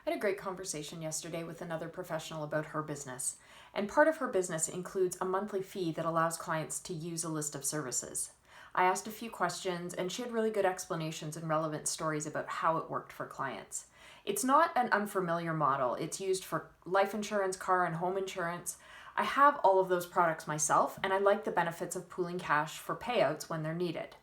I had a great conversation yesterday with another professional about her business, and part of her business includes a monthly fee that allows clients to use a list of services. I asked a few questions, and she had really good explanations and relevant stories about how it worked for clients. It's not an unfamiliar model. It's used for life insurance, car and home insurance. I have all of those products myself, and I like the benefits of pooling cash for payouts when they're needed.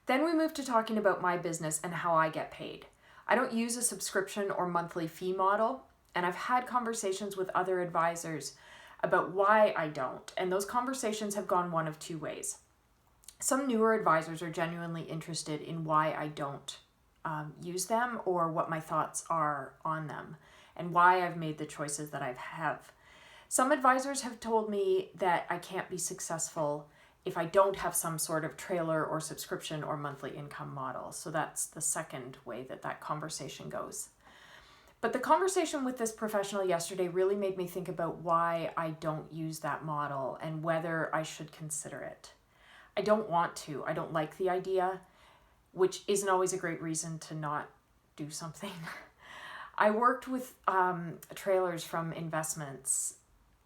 Then we moved to talking about my business and how I get paid. I don't use a subscription or monthly fee model, and I've had conversations with other advisors about why I don't, and those conversations have gone one of two ways. Some newer advisors are genuinely interested in why I don't use them or what my thoughts are on them and why I've made the choices that I have. Some advisors have told me that I can't be successful if I don't have some sort of trailer or subscription or monthly income model. So that's the second way that conversation goes. But the conversation with this professional yesterday really made me think about why I don't use that model and whether I should consider it. I don't want to. I don't like the idea, which isn't always a great reason to not do something. I worked with trailers from investments.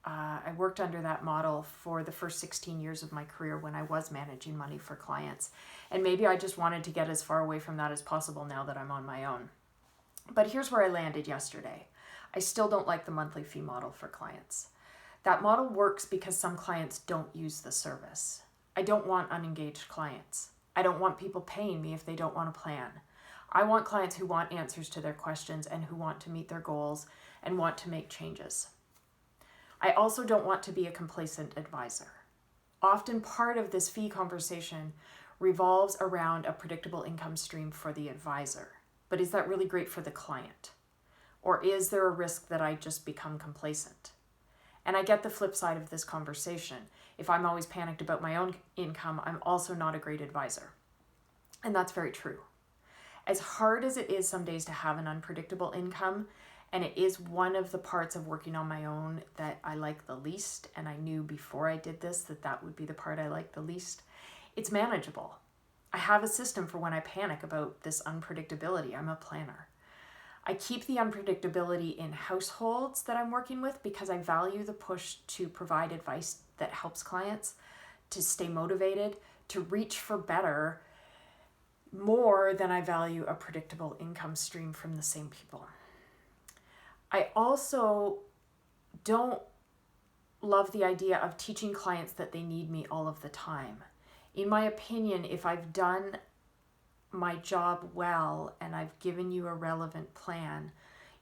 I worked under that model for the first 16 years of my career when I was managing money for clients. And maybe I just wanted to get as far away from that as possible now that I'm on my own. But here's where I landed yesterday. I still don't like the monthly fee model for clients. That model works because some clients don't use the service. I don't want unengaged clients. I don't want people paying me if they don't want a plan. I want clients who want answers to their questions and who want to meet their goals and want to make changes. I also don't want to be a complacent advisor. Often part of this fee conversation revolves around a predictable income stream for the advisor. But is that really great for the client? Or is there a risk that I just become complacent? And I get the flip side of this conversation. If I'm always panicked about my own income, I'm also not a great advisor. And that's very true. As hard as it is some days to have an unpredictable income, and it is one of the parts of working on my own that I like the least, and I knew before I did this that would be the part I like the least, it's manageable. I have a system for when I panic about this unpredictability. I'm a planner. I keep the unpredictability in households that I'm working with because I value the push to provide advice that helps clients to stay motivated, to reach for better, more than I value a predictable income stream from the same people. I also don't love the idea of teaching clients that they need me all of the time. In my opinion, if I've done my job well and I've given you a relevant plan,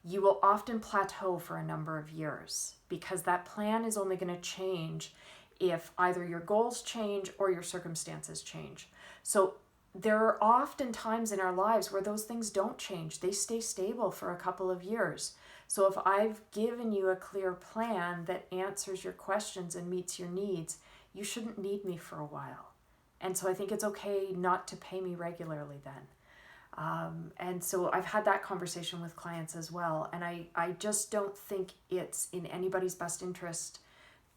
you will often plateau for a number of years because that plan is only going to change if either your goals change or your circumstances change. So there are often times in our lives where those things don't change. They stay stable for a couple of years. So if I've given you a clear plan that answers your questions and meets your needs, you shouldn't need me for a while. And so I think it's okay not to pay me regularly then. And so I've had that conversation with clients as well. And I just don't think it's in anybody's best interest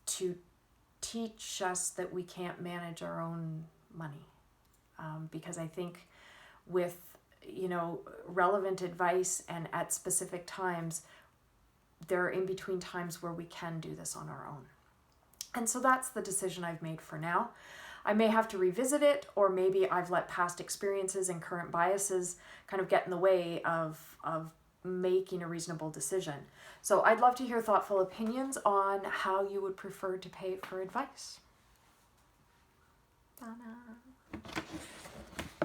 to teach us that we can't manage our own money. Because I think with, relevant advice and at specific times, there are in between times where we can do this on our own. And so that's the decision I've made for now. I may have to revisit it, or maybe I've let past experiences and current biases kind of get in the way of making a reasonable decision. So I'd love to hear thoughtful opinions on how you would prefer to pay for advice. Donna.